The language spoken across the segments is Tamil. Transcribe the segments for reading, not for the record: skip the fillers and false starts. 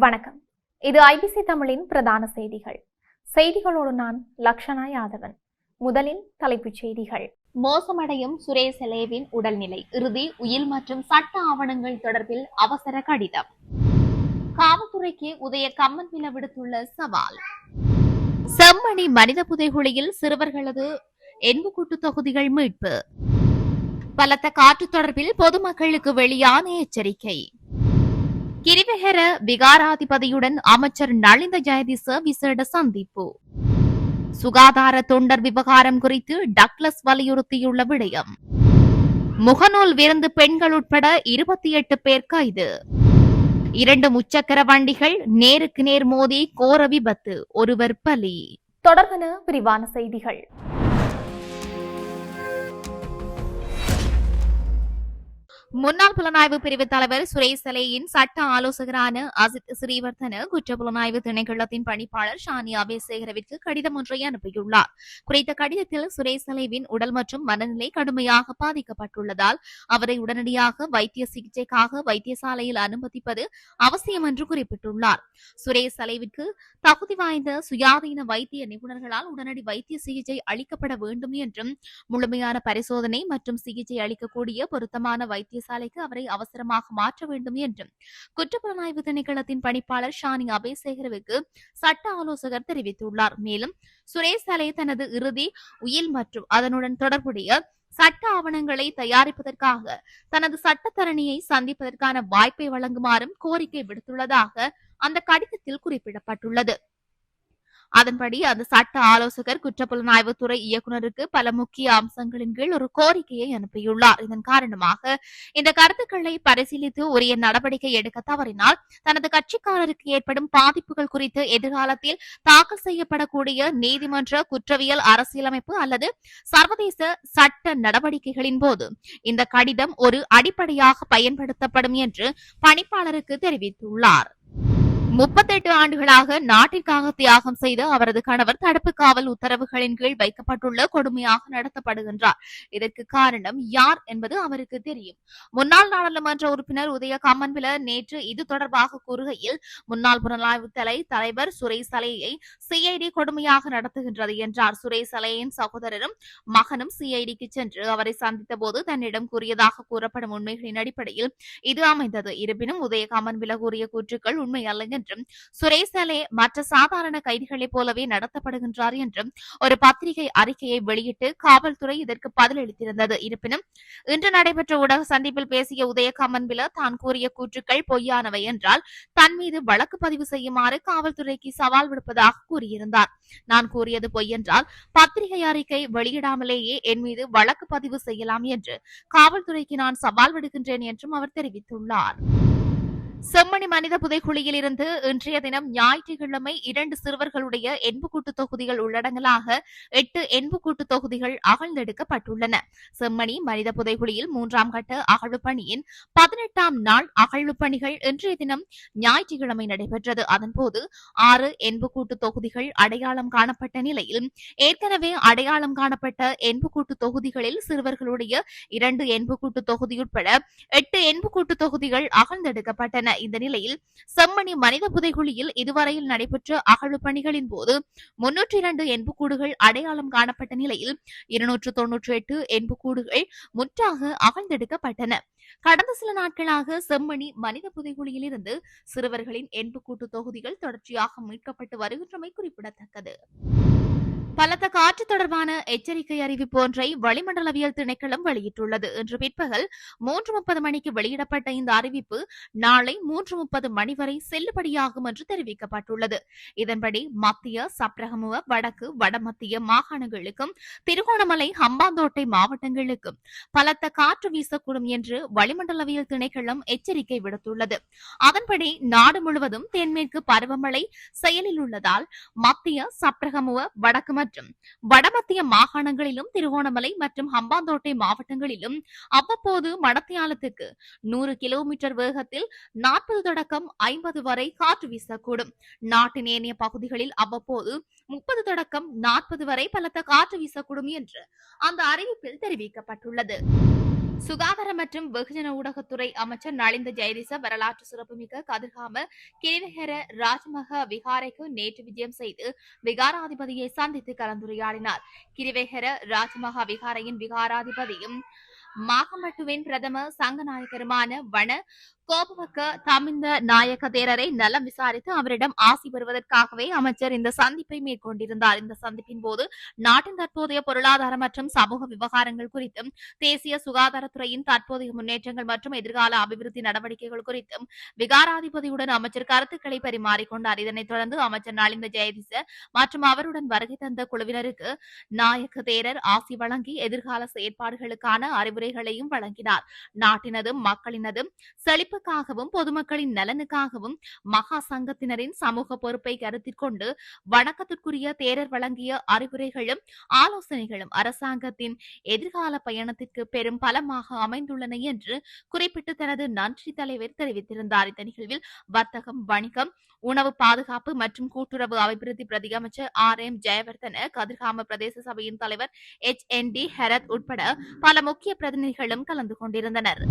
வணக்கம். இது ஐபிசி தமிழின் பிரதான செய்திகள். செய்திகளோடு நான் லக்ஷனா யாதவன். முதலில் தலைப்புச் செய்திகள். மோசமடையும் சுரேஷ் செலேவின் உடல்நிலை, இறுதி உயில் மற்றும் சட்ட ஆவணங்கள் தொடர்பில் அவசர கடிதம். காவல்துறைக்கு உதய கம்மன்பில விடுத்துள்ள சவால். செம்மணி மனித புதைகுழியில் சிறுவர்களது எண்புக்கூட்டு தொகுதிகள் மீட்பு. பலத்த காற்று தொடர்பில் பொதுமக்களுக்கு வெளியான எச்சரிக்கை. கிரிவெஹர விகாராதிபதியுடன் அமைச்சர் நளிந்த ஜெயதிச விசேட சந்திப்பு. சுகாதார தொண்டர் விவகாரம் குறித்து டக்ளஸ் வலியுறுத்தியுள்ள விடயம். முகநூல் விருந்து பெண்கள் உட்பட 28 பேர் கைது. 2 முச்சக்கர வண்டிகள் நேருக்கு நேர் மோதி கோர விபத்து, ஒருவர் பலி. தொடர்பான விரிவான செய்திகள். முன்னாள் புலனாய்வு பிரிவு தலைவர் சுரேஷ் செலேயின் சட்ட ஆலோசகரான அஜித் ஸ்ரீவர்தன குற்ற புலனாய்வு திணைக்களத்தின் பணிப்பாளர் ஷானி அபேசேகரவிற்கு கடிதம் ஒன்றை அனுப்பியுள்ளார். குறித்த கடிதத்தில் சுரேஷ் செலேவின் உடல் மற்றும் மனநிலை கடுமையாக பாதிக்கப்பட்டுள்ளதால் அவரை உடனடியாக வைத்திய சிகிச்சைக்காக வைத்தியசாலையில் அனுமதிப்பது அவசியம் என்று குறிப்பிட்டுள்ளார். சுரேஷ் செலேவிற்கு தகுதி வாய்ந்த சுயாதீன வைத்திய நிபுணர்களால் உடனடி வைத்திய சிகிச்சை அளிக்கப்பட வேண்டும் என்றும் முழுமையான பரிசோதனை மற்றும் சிகிச்சை அளிக்கக்கூடிய பொருத்தமான வைத்திய சாலைக்கு அவரை அவசரமாக மாற்ற வேண்டும் என்றும் குற்றப்புலனாய்வு திணைக்களத்தின் பணிப்பாளர் ஷானி அபேசேகரவுக்கு சட்ட ஆலோசகர் தெரிவித்துள்ளார். மேலும் சுரேஷ் சலே தனது இறுதி உயில் மற்றும் அதனுடன் தொடர்புடைய சட்ட ஆவணங்களை தயாரிப்பதற்காக தனது சட்டத்தரணியை சந்திப்பதற்கான வாய்ப்பை வழங்குமாறும் கோரிக்கை விடுத்துள்ளதாக அந்த கடிதத்தில் குறிப்பிடப்பட்டுள்ளது. அதன்படி அந்த சட்ட ஆலோசகர் குற்றப்புலனாய்வுத்துறை இயக்குநருக்கு பல முக்கிய அம்சங்களின் கீழ் ஒரு கோரிக்கையை அனுப்பியுள்ளார். இதன் காரணமாக இந்த கருத்துக்களை பரிசீலித்து உரிய நடவடிக்கை எடுக்க தவறினால் தனது கட்சிக்காரருக்கு ஏற்படும் பாதிப்புகள் குறித்து எதிர்காலத்தில் தாக்கல் செய்யப்படக்கூடிய நீதிமன்ற குற்றவியல் அரசியலமைப்பு அல்லது சர்வதேச சட்ட நடவடிக்கைகளின் போது இந்த கடிதம் ஒரு அடிப்படையாக பயன்படுத்தப்படும் என்று பணிப்பாளருக்கு தெரிவித்துள்ளார். 38 ஆண்டுகளாக நாட்டிற்காக தியாகம் செய்த அவரது கணவர் தடுப்பு காவல் உத்தரவுகளின் கீழ் வைக்கப்பட்டுள்ள கொடுமையாக நடத்தப்படுகின்றார். இதற்கு காரணம் யார் என்பது அவருக்கு தெரியும். முன்னாள் நாடாளுமன்ற உறுப்பினர் உதய கம்மன்பில நேற்று இது தொடர்பாக கூறுகையில், முன்னாள் புலனாய்வு தலைவர் சுரேஷ் சலேயை சிஐடி கொடுமையாக நடத்துகின்றது என்றார். சுரேஷ் சலேயின் சகோதரரும் மகனும் சிஐடிக்கு சென்று அவரை சந்தித்த போது தன்னிடம் கூறியதாக கூறப்படும் உண்மைகளின் அடிப்படையில் இது அமைந்தது. இருப்பினும் உதய கம்மன்பில கூறிய கூற்றுக்கள் உண்மை அல்ல என்றும் சுரேஷ் சலே மற்ற சாதாரண கைதிகளைப் போலவே நடத்தப்படுகின்றார் என்றும் ஒரு பத்திரிகை அறிக்கையை வெளியிட்டு காவல்துறை இதற்கு பதிலளித்திருந்தது. இருப்பினும் இன்று நடைபெற்ற ஊடக சந்திப்பில் பேசிய உதய கம்மன்பில தான் கூறிய கூற்றுக்கள் பொய்யானவை என்றால் தன் மீது வழக்கு பதிவு செய்யுமாறு காவல்துறைக்கு சவால் விடுப்பதாக கூறியிருந்தார். நான் கூறியது பொய் என்றால் பத்திரிகை அறிக்கை வெளியிடாமலேயே என் மீது வழக்கு பதிவு செய்யலாம் என்று காவல்துறைக்கு நான் சவால் விடுகின்றேன் என்றும் அவர் தெரிவித்துள்ளார். செம்மணி மனித புதைகுழியில் இருந்து இன்றைய தினம் ஞாயிற்றுக்கிழமை 2 சிறுவர்களுடைய எண்புக்கூட்டு தொகுதிகள் உள்ளடங்கலாக 8 எண்புக்கூட்டு தொகுதிகள் அகழ்ந்தெடுக்கப்பட்டுள்ளன. செம்மணி மனித புதைகுழியில் 3ஆம் கட்ட அகழ்வு பணியின் 18ஆம் நாள் அகழ்வு பணிகள் இன்றைய தினம் ஞாயிற்றுக்கிழமை நடைபெற்றது. அதன்போது 6 எண்புக்கூட்டு தொகுதிகள் அடையாளம் காணப்பட்ட நிலையில் ஏற்கனவே அடையாளம் காணப்பட்ட எண்புக்கூட்டு தொகுதிகளில் சிறுவர்களுடைய 2 எண்புக்கூட்டு தொகுதி உட்பட 8 எண்புக்கூட்டு தொகுதிகள் அகழ்ந்தெடுக்கப்பட்டன. இந்த நிலையில் செம்மணி மனித புதைகுழியில் இதுவரையில் நடைபெற்ற அகழ்வு பணிகளின் போது 302 எண்புக்கூடுகள் அடையாளம் காணப்பட்ட நிலையில் 298 எண்புக்கூடுகள் முற்றாக அகழ்ந்தெடுக்கப்பட்டன. கடந்த சில நாட்களாக செம்மணி மனித புதைகுழியில் இருந்து சிறுவர்களின் எண்புக்கூட்டு தொகுதிகள் தொடர்ச்சியாக மீட்கப்பட்டு வருகின்றமை குறிப்பிடத்தக்கது. பலத்த காற்று தொடர்பான எச்சரிக்கை அறிவிப்பு ஒன்றை வளிமண்டலவியல் திணைக்களம் வெளியிட்டுள்ளது. இன்று பிற்பகல் 3:30 மணிக்கு வெளியிடப்பட்ட இந்த அறிவிப்பு நாளை 3:30 மணி வரை செல்லுபடியாகும் என்று தெரிவிக்கப்பட்டுள்ளது. இதன்படி மத்திய சப்ரகமுவ வடக்கு வடமத்திய மாகாணங்களுக்கும் திருகோணமலை ஹம்பாந்தோட்டை மாவட்டங்களுக்கும் பலத்த காற்று வீசக்கூடும் என்று வளிமண்டலவியல் திணைக்களம் எச்சரிக்கை விடுத்துள்ளது. அதன்படி நாடு முழுவதும் தென்மேற்கு பருவமழை செயலில் உள்ளதால் மத்திய சப்ரகமுவ வடக்கு மற்றும் வடமத்திய மாகாணங்களிலும் திருகோணமலை மற்றும் ஹம்பாந்தோட்டை மாவட்டங்களிலும் அவ்வப்போது மடத்தியாலத்துக்கு 100 கிலோமீட்டர் வேகத்தில் 40 தொடக்கம் 50 வரை காற்று வீசக்கூடும். நாட்டின் ஏனைய பகுதிகளில் அவ்வப்போது 30 தொடக்கம் 40 வரை பலத்த காற்று வீசக்கூடும் என்று அந்த அறிவிப்பில் தெரிவிக்கப்பட்டுள்ளது. சுகாதார மற்றும் வெகுஜன ஊடகத்துறை அமைச்சர் நலிந்த ஜெயதிச வரலாற்று சிறப்புமிக்க கதிர்காம கிரிவெஹர ராஜமக விகாரைக்கு நேற்று விஜயம் செய்து விகாராதிபதியை சந்தித்து கலந்துரையாடினார். கிரிவெஹர ராஜமகா விகாரையின் விகாராதிபதியும் மாகமட்டுவின் பிரதம சங்கநாயகருமான வன கோபவக்க தமிந்த நாயக தேரரை நலம் விசாரித்து அவரிடம் ஆசி பெறுவதற்காகவே அமைச்சர் இந்த சந்திப்பை மேற்கொண்டிருந்தார். இந்த சந்திப்பின் போது நாட்டின் தற்போதைய பொருளாதார மற்றும் சமூக விவகாரங்கள் குறித்தும் தேசிய சுகாதாரத்துறையின் தற்போதைய முன்னேற்றங்கள் மற்றும் எதிர்கால அபிவிருத்தி நடவடிக்கைகள் குறித்தும் விகாராதிபதியுடன் அமைச்சர் கருத்துக்களை பரிமாறிக்கொண்டார். இதனைத் தொடர்ந்து அமைச்சர் நலிந்த ஜெயதிச மற்றும் அவருடன் வருகை தந்த குழுவினருக்கு நாயக தேரர் ஆசி வழங்கி எதிர்கால செயற்பாடுகளுக்கான அறிவுரைகளையும் வழங்கினார். நாட்டினதும் மக்களினதும் செழிப்புக்காகவும் பொதுமக்களின் நலனுக்காகவும் மகா சங்கத்தினரின் சமூக பொறுப்பை கருத்தில் கொண்டு வணக்கத்திற்குரிய தேரர் வழங்கிய அறிவுரைகளும் ஆலோசனைகளும் அரசாங்கத்தின் எதிர்கால பயணத்திற்கு பெரும் பலமாக அமைந்துள்ளன என்று குறிப்பிட்டு தனது நன்றி தலைவர் தெரிவித்திருந்தார். இந்த நிகழ்வில் வர்த்தகம், வணிகம், உணவு பாதுகாப்பு மற்றும் கூட்டுறவு அபிவிருத்தி பிரதி அமைச்சர் RM ஜெயவர்தன, கதிர்காம பிரதேச சபையின் தலைவர் HND ஹெரத் உட்பட பல முக்கிய பிரதிநிதிகளும் கலந்து கொண்டிருந்தனர்.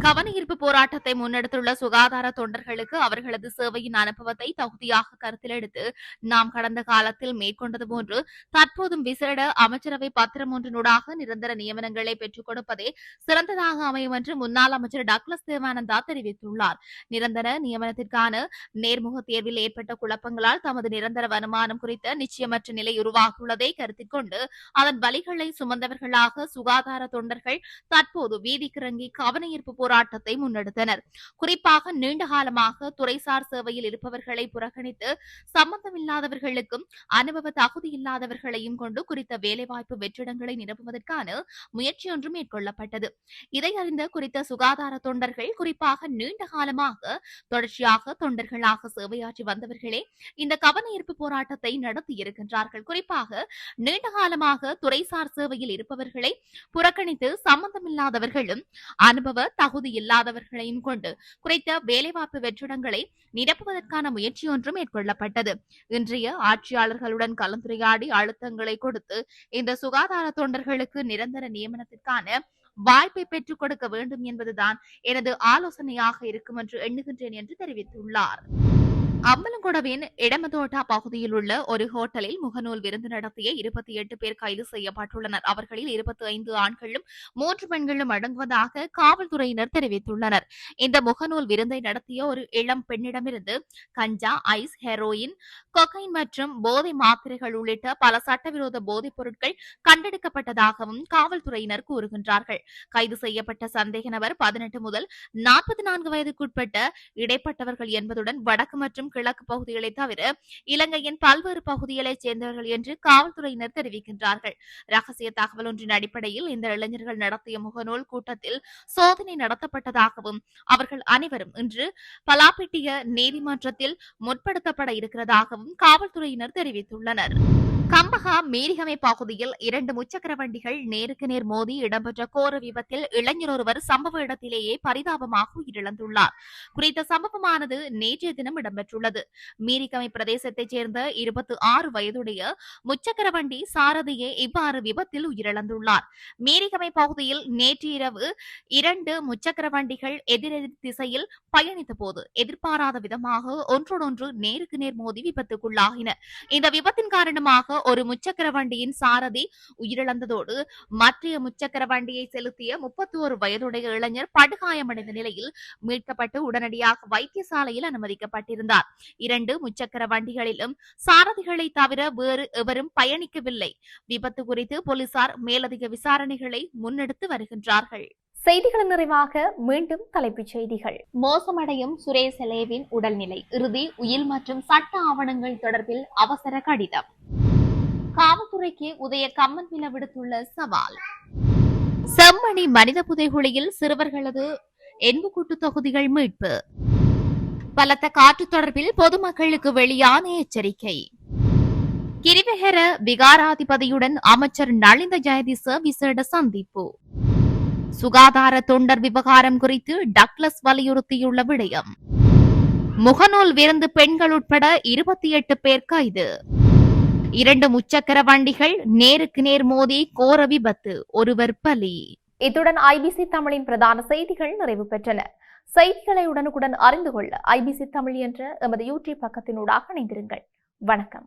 கவனஈர்ப்பு போராட்டத்தை முன்னெடுத்துள்ள சுகாதார தொண்டர்களுக்கு அவர்களது சேவையின் அனுபவத்தை தகுதியாக கருத்தில் எடுத்து நாம் கடந்த காலத்தில் மேற்கொண்டது போன்று தற்போதும் விசேட அமைச்சரவை பத்திரம் ஒன்றினூடாக நிரந்தர நியமனங்களை பெற்றுக் கொடுப்பதே சிறந்ததாக அமையும் என்று முன்னாள் அமைச்சர் டக்ளஸ் தேவானந்தா தெரிவித்துள்ளார். நிரந்தர நியமனத்திற்கான நேர்முக தேர்வில் ஏற்பட்ட குழப்பங்களால் தமது நிரந்தர வருமானம் குறித்த நிச்சயமற்ற நிலை உருவாகியுள்ளதை கருத்தில் கொண்டு அதன் வலிகளை சுமந்தவர்களாக சுகாதார தொண்டர்கள் தற்போது வீதிக்கிறங்கி கவனஈர்ப்பு போராட்டத்தை முன்னெடுத்தனர். குறிப்பாக நீண்ட காலமாக துறைசார் சேவையில் இருப்பவர்களை புறக்கணித்து சம்பந்தமில்லாதவர்களுக்கும் அனுபவ தகுதி இல்லாதவர்களையும் கொண்டு குறித்த வேலைவாய்ப்பு வெற்றிடங்களை நிரப்புவதற்கான முயற்சி ஒன்று மேற்கொள்ளப்பட்டது. இதை அறிந்த குறித்த சுகாதார தொண்டர்கள் குறிப்பாக நீண்ட காலமாக தொடர்ச்சியாக தொண்டர்களாக சேவையாற்றி வந்தவர்களே இந்த கவனஈர்ப்பு போராட்டத்தை நடத்தியிருக்கின்றார்கள். குறிப்பாக நீண்ட காலமாக துறைசார் சேவையில் இருப்பவர்களை புறக்கணித்து சம்பந்தமில்லாதவர்களும் அனுபவ தகுதி இல்லாதவர்களையும் கொண்டு குறித்த வேலைவாய்ப்பு வெற்றிடங்களை நிரப்புவதற்கான முயற்சி ஒன்று மேற்கொள்ளப்பட்டது. இன்றைய ஆட்சியாளர்களுடன் கலந்துரையாடி அழுத்தங்களை கொடுத்து இந்த சுகாதார தொண்டர்களுக்கு நிரந்தர நியமனத்திற்கான வாய்ப்பை பெற்றுக் கொடுக்க வேண்டும் என்பதுதான் எனது ஆலோசனையாக இருக்கும் என்று எண்ணுகின்றேன் என்று தெரிவித்துள்ளார். அம்பலங்கொடவின் இடமதோட்டா பகுதியில் உள்ள ஒரு ஹோட்டலில் முகநூல் விருந்து நடத்திய 28 பேர் கைது செய்யப்பட்டுள்ளனர். அவர்களில் 25 ஆண்களும் 3 பெண்களும் அடங்குவதாக காவல்துறையினர் தெரிவித்துள்ளனர். இந்த முகநூல் விருந்தை நடத்திய ஒரு இளம் பெண்ணிடமிருந்து கஞ்சா, ஐஸ், ஹெரோயின், கொகைன் மற்றும் போதை மாத்திரைகள் உள்ளிட்ட பல சட்டவிரோத போதைப் பொருட்கள் கண்டெடுக்கப்பட்டதாகவும் காவல்துறையினர் கூறுகின்றார்கள். கைது செய்யப்பட்ட சந்தேக நபர் 18 முதல் 44 வயதுக்குட்பட்ட இடைப்பட்டவர்கள் என்பதுடன் வடக்கு மற்றும் கிழக்கு பகுதிகளை தவிர இலங்கையின் பல்வேறு பகுதிகளைச் சேர்ந்தவர்கள் என்று காவல்துறையினர் தெரிவிக்கின்றார்கள். ரகசிய தகவல் ஒன்றின் அடிப்படையில் இந்த இளைஞர்கள் நடத்திய முகநூல் கூட்டத்தில் சோதனை நடத்தப்பட்டதாகவும் அவர்கள் அனைவரும் இன்று பலாப்பிட்டிய நீதிமன்றத்தில் முற்படுத்தப்பட இருக்கிறதாகவும் காவல்துறையினர் தெரிவித்துள்ளனர். கம்பஹா மீரிகமை பகுதியில் 2 முச்சக்கர வண்டிகள் நேருக்கு நேர் மோதி இடம்பெற்ற கோர விபத்தில் இளைஞர் ஒருவர் சம்பவ இடத்திலேயே பரிதாபமாக உயிரிழந்துள்ளார். குறித்த சம்பவமானது நேற்றைய தினம் இடம்பெற்றுள்ளது. மீரிகமை பிரதேசத்தைச் சேர்ந்த 26 வயதுடைய முச்சக்கர வண்டி சாரதியே இவ்வாறு விபத்தில் உயிரிழந்துள்ளார். மீரிகமை பகுதியில் நேற்று இரவு 2 முச்சக்கர வண்டிகள் எதிரெதிர் திசையில் பயணித்த போது எதிர்பாராத விதமாக ஒன்றோடொன்று நேருக்கு நேர் மோதி விபத்துக்குள்ளாகின. இந்த விபத்தின் காரணமாக ஒரு முச்சக்கர வண்டியின் சாரதி உயிரிழந்ததோடு மற்றைய முச்சக்கர வண்டியை செலுத்திய 31 வயதுடைய இளைஞர் படுகாயமடைந்த நிலையில் மீட்கப்பட்டு உடனடியாக வைத்தியசாலையில் அனுமதிக்கப்பட்டிருந்தார். 2 முச்சக்கர வண்டிகளிலும் சாரதிகளை தவிர வேறு எவரும் பயணிக்கவில்லை. விபத்து குறித்து போலீசார் மேலதிக விசாரணைகளை முன்னெடுத்து வருகின்றார்கள். செய்திகளின் நிறைவாக மீண்டும் தலைப்புச் செய்திகள். மோசமடையும் சுரேசலேவின் உடல்நிலை, இறுதி உயில் மற்றும் சட்ட ஆவணங்கள் தொடர்பில் அவசர கடிதம். காவல்துறைக்கு உதய கம்மன்பில விடுத்துள்ள சவால். செம்மணி மனித புதைகுழியில் சிறுவர்களது எண்புக்கூட்டு தொகுதிகள் மீட்பு. பலத்த காற்று தொடர்பில் பொதுமக்களுக்கு வெளியான எச்சரிக்கை. கிரிவெஹர விகாராதிபதியுடன் அமைச்சர் நலிந்த ஜெயதிச விசேட சந்திப்பு. சுகாதார தொண்டர் விவகாரம் குறித்து டக்ளஸ் வலியுறுத்தியுள்ள விடயம். முகநூல் விருந்து பெண்கள் உட்பட 28 பேர் கைது. 2 முச்சக்கர வண்டிகள் நேருக்கு நேர் மோதி கோர விபத்து, ஒருவர் பலி. இத்துடன் ஐபிசி தமிழின் பிரதான செய்திகள் நிறைவு பெற்றன. செய்திகளை உடனுக்குடன் அறிந்து கொள்ள ஐபிசி தமிழ் என்ற எமது யூடியூப் பக்கத்தினூடாக இணைந்திருங்கள். வணக்கம்.